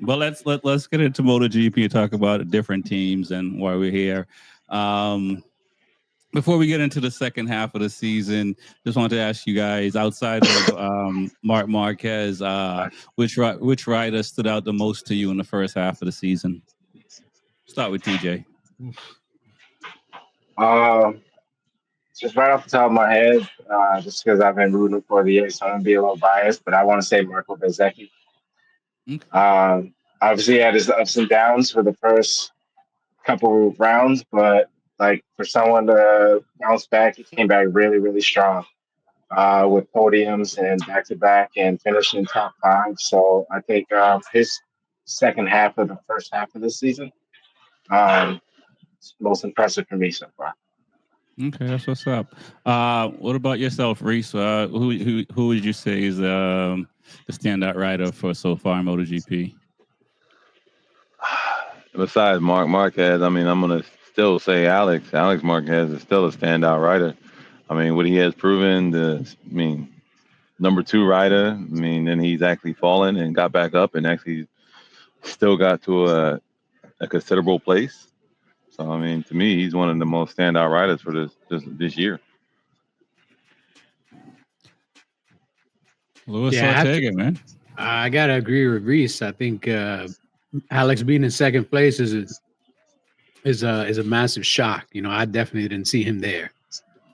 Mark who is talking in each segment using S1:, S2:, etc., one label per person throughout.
S1: Well, let's get into MotoGP and talk about different teams and why we're here. Um, Before we get into the second half of the season, just wanted to ask you guys, outside of Mark Marquez, which rider stood out the most to you in the first half of the season? Start with TJ.
S2: Um, just right off the top of my head, just because I've been rooting for the Yankees, so I'm gonna be a little biased, but I want to say Marco Bezzecchi.
S1: Okay.
S2: Obviously, he had his ups and downs for the first couple rounds, but like for someone to bounce back, he came back really, really strong with podiums and back to back and finishing top five. So I think his second half of the first half of the season, um, is most impressive for me so far.
S1: Okay, that's what's up. What about yourself, Reese? Who would you say is the standout rider for so far in MotoGP?
S3: Besides Mark Marquez, I mean, I'm gonna still say Alex. Alex Marquez is still a standout rider. I mean, what he has proven, I mean, number two rider. I mean, then he's actually fallen and got back up and actually still got to a considerable place. So I mean, to me, he's one of the most standout riders for this year.
S1: Louis
S4: Yeah,
S1: Ortega, man.
S4: I gotta agree with Reese. I think Alex being in second place is a massive shock. You know, I definitely didn't see him there.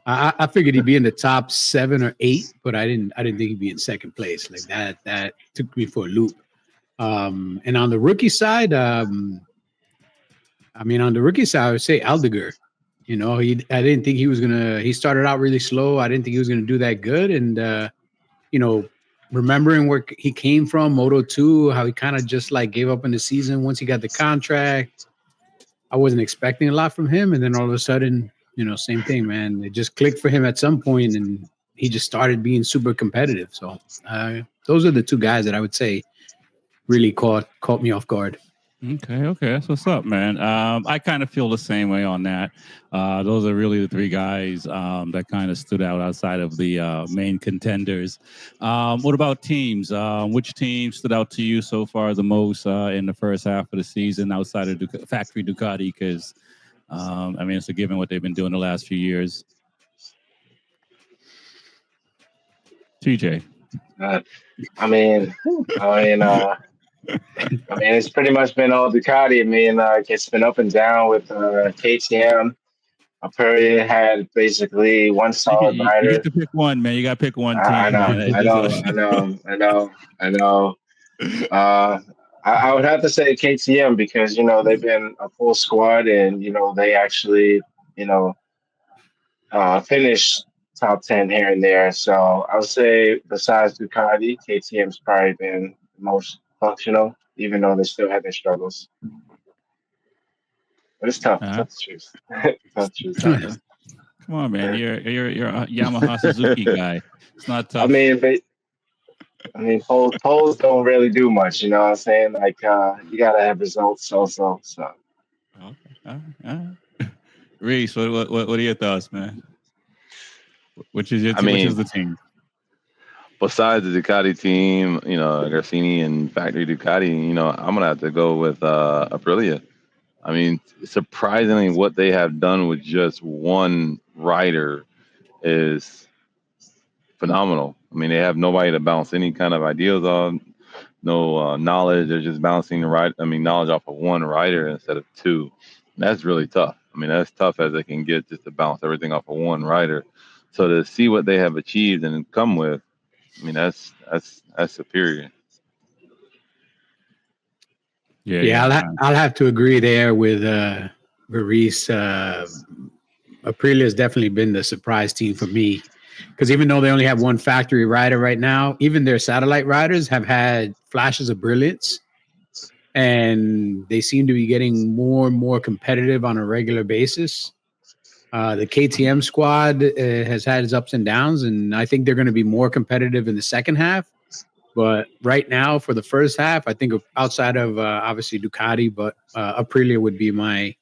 S4: I figured he'd be in the top 7 or 8, but I didn't think he'd be in second place. Like that took me for a loop. And on the rookie side, I mean, on the rookie side, I would say Aldegur. You know, I didn't think he was gonna. He started out really slow. I didn't think he was gonna do that good. And you know, remembering where he came from, Moto 2, how he kind of just like gave up in the season once he got the contract. I wasn't expecting a lot from him, and then all of a sudden, you know, same thing, man. It just clicked for him at some point, and he just started being super competitive. So those are the two guys that I would say really caught me off guard.
S1: Okay, that's what's up, man. I kind of feel the same way on that. Those are really the three guys that kind of stood out outside of the main contenders. What about teams? Which team stood out to you so far the most in the first half of the season outside of Factory Ducati? Because I mean, it's a given what they've been doing the last few years. TJ.
S2: I mean, I mean, it's pretty much been all Ducati. I mean, it's been up and down with KTM. Aprilia had basically one solid
S1: You get
S2: rider.
S1: to pick one, man. You got to pick one
S2: I
S1: team,
S2: know,
S1: man.
S2: I know, I know, I know, I know. I would have to say KTM because they've been a full squad and they actually you know finish top 10 here and there. So I would say besides Ducati, KTM's probably been the most functional, even though they still have their struggles. But it's tough.
S1: Uh,
S2: Tough to choose. Tough to choose.
S1: Come on, man. You're a Yamaha Suzuki guy. It's not
S2: I
S1: tough.
S2: mean, but polls don't really do much. You know what I'm saying? Like, you gotta have results also. So
S1: Okay. All right. Reese, what are your thoughts, man? Which is your
S3: I
S1: team? Which is
S3: mean,
S1: the team?
S3: besides the Ducati team, Garcini and Factory Ducati, I'm gonna have to go with Aprilia. I mean, surprisingly, what they have done with just one rider is phenomenal. I mean, they have nobody to bounce any kind of ideas on, no knowledge. They're just bouncing knowledge off of one rider instead of two. And that's really tough. I mean, that's tough as they can get just to bounce everything off of one rider. So to see what they have achieved and come with, I mean, that's superior.
S4: Yeah, I'll have to agree there with Reese. Aprilia has definitely been the surprise team for me because even though they only have one factory rider right now, even their satellite riders have had flashes of brilliance, and they seem to be getting more and more competitive on a regular basis. The KTM squad has had its ups and downs, and I think they're going to be more competitive in the second half. But right now, for the first half, I think outside of obviously Ducati, but Aprilia would be my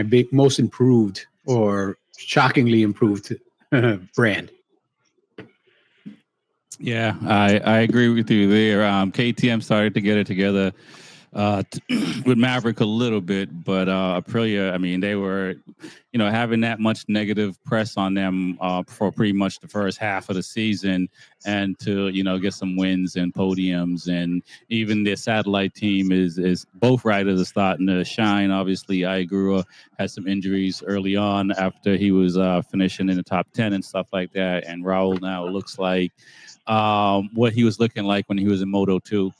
S4: big most improved or shockingly improved brand.
S1: Yeah, I agree with you there. KTM started to get it together with Maverick a little bit, but Aprilia, I mean, they were, having that much negative press on them for pretty much the first half of the season, and to get some wins and podiums, and even their satellite team is both riders are starting to shine. Obviously, Igura had some injuries early on after he was finishing in the top 10 and stuff like that, and Raul now looks like what he was looking like when he was in Moto 2.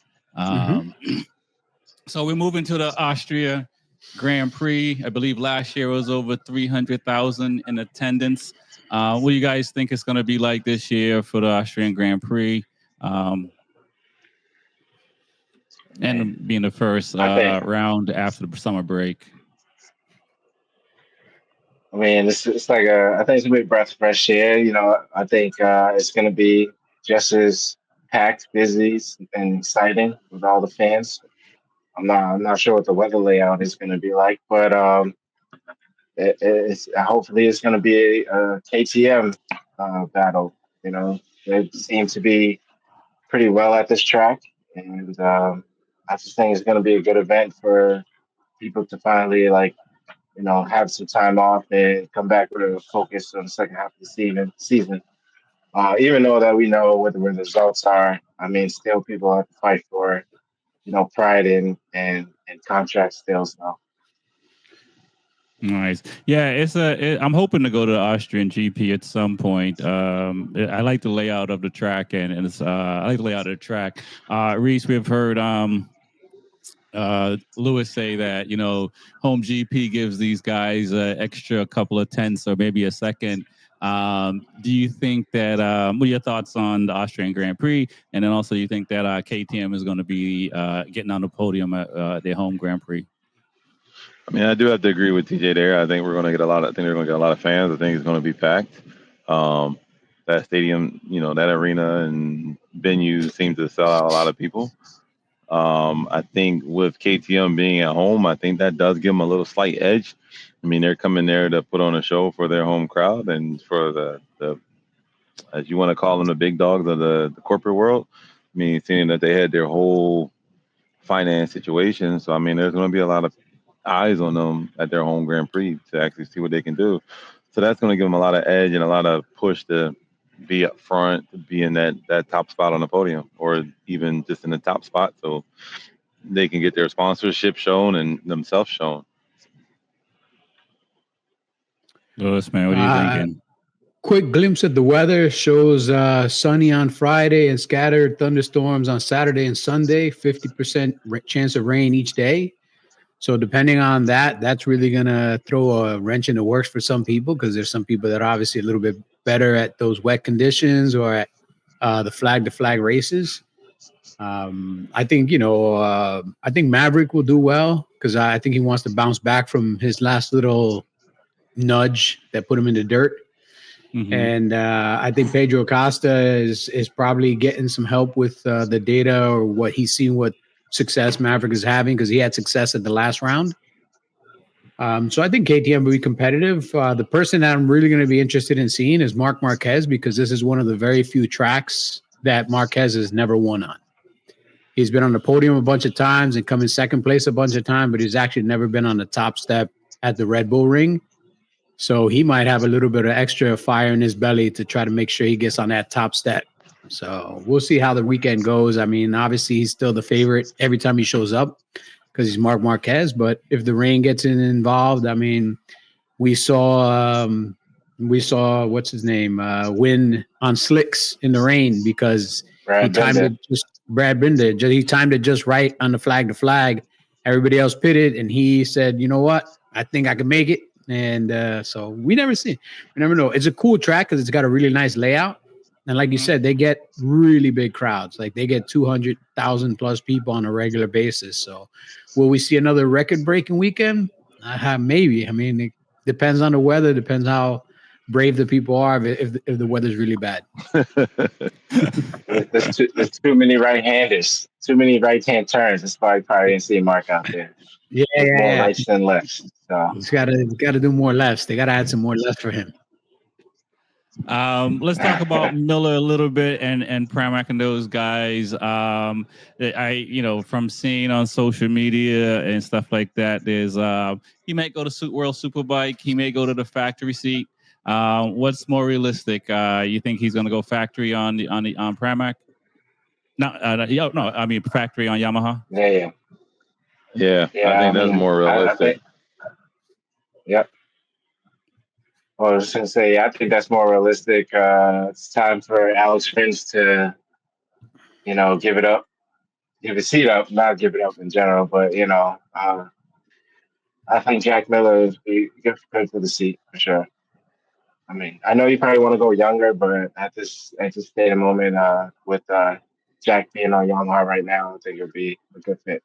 S1: So we're moving to the Austria Grand Prix. I believe last year was over 300,000 in attendance. What do you guys think it's going to be like this year for the Austrian Grand Prix? And being the first round after the summer break.
S2: I mean, it's like I think it's a big breath of fresh air. I think it's going to be just as packed, busy, and exciting with all the fans. I'm not sure what the weather layout is going to be like, but it's hopefully it's going to be a KTM battle. They seem to be pretty well at this track, and I just think it's going to be a good event for people to finally have some time off and come back with a focus on the second half of the season. Even though that we know what the results are, I mean, still people have to fight for pride and contract still. So.
S1: Nice. Yeah, I'm hoping to go to the Austrian GP at some point. I like the layout of the track, and it's I like the layout of the track. Reese, we've heard Lewis say that home GP gives these guys an extra couple of tenths or maybe a second. Do you think that what are your thoughts on the Austrian Grand Prix, and then also you think that KTM is going to be getting on the podium at their home Grand Prix?
S3: I mean, I do have to agree with TJ there. I think we're going to get a lot. I think they're going to get a lot of fans. I think it's going to be packed. That stadium, that arena and venue seems to sell out a lot of people. I think with KTM being at home, I think that does give them a little slight edge. I mean, they're coming there to put on a show for their home crowd and for the as you want to call them, the big dogs of the corporate world. I mean, seeing that they had their whole finance situation. So, I mean, there's going to be a lot of eyes on them at their home Grand Prix to actually see what they can do. So that's going to give them a lot of edge and a lot of push to be up front, to be in that top spot on the podium, or even just in the top spot, so they can get their sponsorship shown and themselves shown.
S1: Lewis, man, what are you thinking?
S4: Quick glimpse of the weather shows sunny on Friday and scattered thunderstorms on Saturday and Sunday, 50% chance of rain each day. So depending on that, that's really going to throw a wrench in the works for some people, because there's some people that are obviously a little bit better at those wet conditions or at the flag-to-flag races. I think, I think Maverick will do well, because I think he wants to bounce back from his last little nudge that put him in the dirt. Mm-hmm. And I think Pedro Acosta is probably getting some help with the data or what he's seen, what success Maverick is having, because he had success at the last round. So I think KTM will be competitive. The person that I'm really going to be interested in seeing is Marc Marquez, because this is one of the very few tracks that Marquez has never won on. He's been on the podium a bunch of times and come in second place a bunch of times, but he's actually never been on the top step at the Red Bull Ring. So he might have a little bit of extra fire in his belly to try to make sure he gets on that top step. So we'll see how the weekend goes. I mean, obviously he's still the favorite every time he shows up because he's Marc Marquez. But if the rain gets involved, I mean, we saw what's his name win on slicks in the rain because Brad Binder. He timed it just right on the flag to flag. Everybody else pitted, and he said, "You know what? I think I can make it." And so we never know. It's a cool track because it's got a really nice layout. And like you said, they get really big crowds. Like they get 200,000 plus people on a regular basis. So will we see another record-breaking weekend? Maybe. I mean, it depends on the weather. Depends how brave the people are if the weather's really bad.
S2: There's too many right-handers, too many right-hand turns. That's why you probably didn't see Mark out there.
S4: Yeah,
S2: more rights than lefts. So
S4: he's got to do more lefts. They got to add some more lefts for him.
S1: Let's talk about Miller a little bit and Pramac and those guys. From seeing on social media and stuff like that, there's he might go to World Superbike. He may go to the factory seat. What's more realistic? You think he's going to go factory on Pramac? No, I mean factory on Yamaha.
S3: Yeah. I think that's more realistic.
S2: Yep. Well, I was just going to say, I think that's more realistic. It's time for Alex Rins to, give it up, give his seat up, not give it up in general, but, I think Jack Miller is good for the seat for sure. I mean, I know you probably want to go younger, but at this state of moment, with Jack being on Yamaha right now, I think it would be a good fit.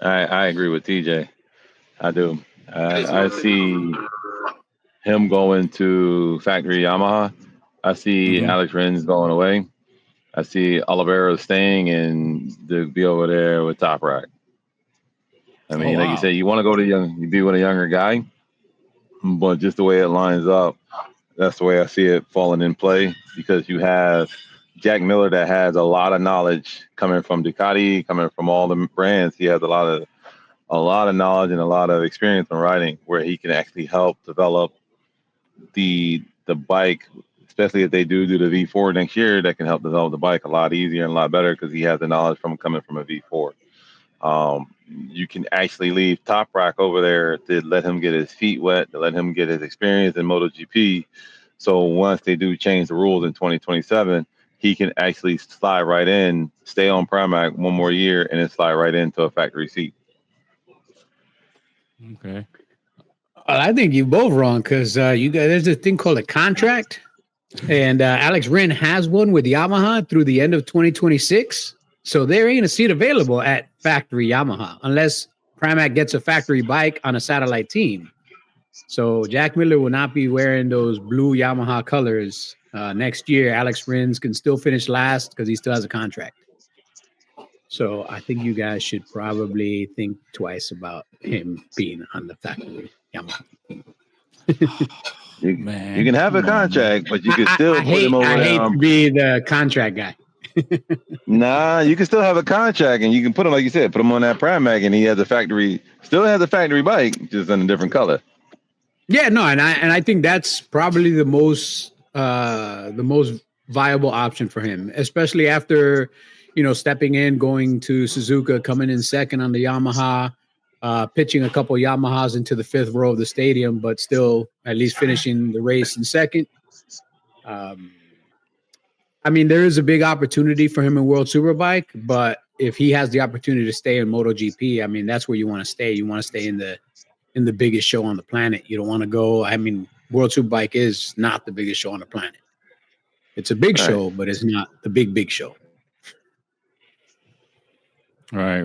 S3: I agree with TJ. I do. I see him going to factory Yamaha. I see Alex Rins going away. I see Oliveira staying and to be over there with Top Rack. I mean, like you said, you want to go to you be with a younger guy, but just the way it lines up, that's the way I see it falling in play, because you have Jack Miller that has a lot of knowledge coming from Ducati, coming from all the brands. He has a lot of knowledge and a lot of experience in riding, where he can actually help develop the bike, especially if they do the V4 next year. That can help develop the bike a lot easier and a lot better, because he has the knowledge from coming from a V4. You can actually leave Top Rack over there to let him get his feet wet, to let him get his experience in MotoGP. So once they do change the rules in 2027, he can actually slide right in, stay on Pramac one more year, and then slide right into a factory seat.
S1: Okay.
S4: Well, I think you're both wrong, because there's a thing called a contract, and Alex Rins has one with Yamaha through the end of 2026. So there ain't a seat available at factory Yamaha unless Pramac gets a factory bike on a satellite team. So Jack Miller will not be wearing those blue Yamaha colors next year. Alex Rins can still finish last because he still has a contract. So I think you guys should probably think twice about him being on the factory Yamaha.
S3: You can have a contract, but you can still put him over there.
S4: I hate to be the contract guy.
S3: Nah, you can still have a contract, and you can put him, like you said, put him on that Pramac, and he has still has a factory bike, just in a different color.
S4: Yeah, no, and I think that's probably the most viable option for him, especially after stepping in, going to Suzuka, coming in second on the Yamaha, pitching a couple Yamahas into the fifth row of the stadium, but still at least finishing the race in second. I mean, there is a big opportunity for him in World Superbike, but if he has the opportunity to stay in MotoGP, I mean, that's where you want to stay. You want to stay in the biggest show on the planet. You don't want to go. I mean, World Superbike is not the biggest show on the planet. It's a big show, but it's not the big show.
S1: Right.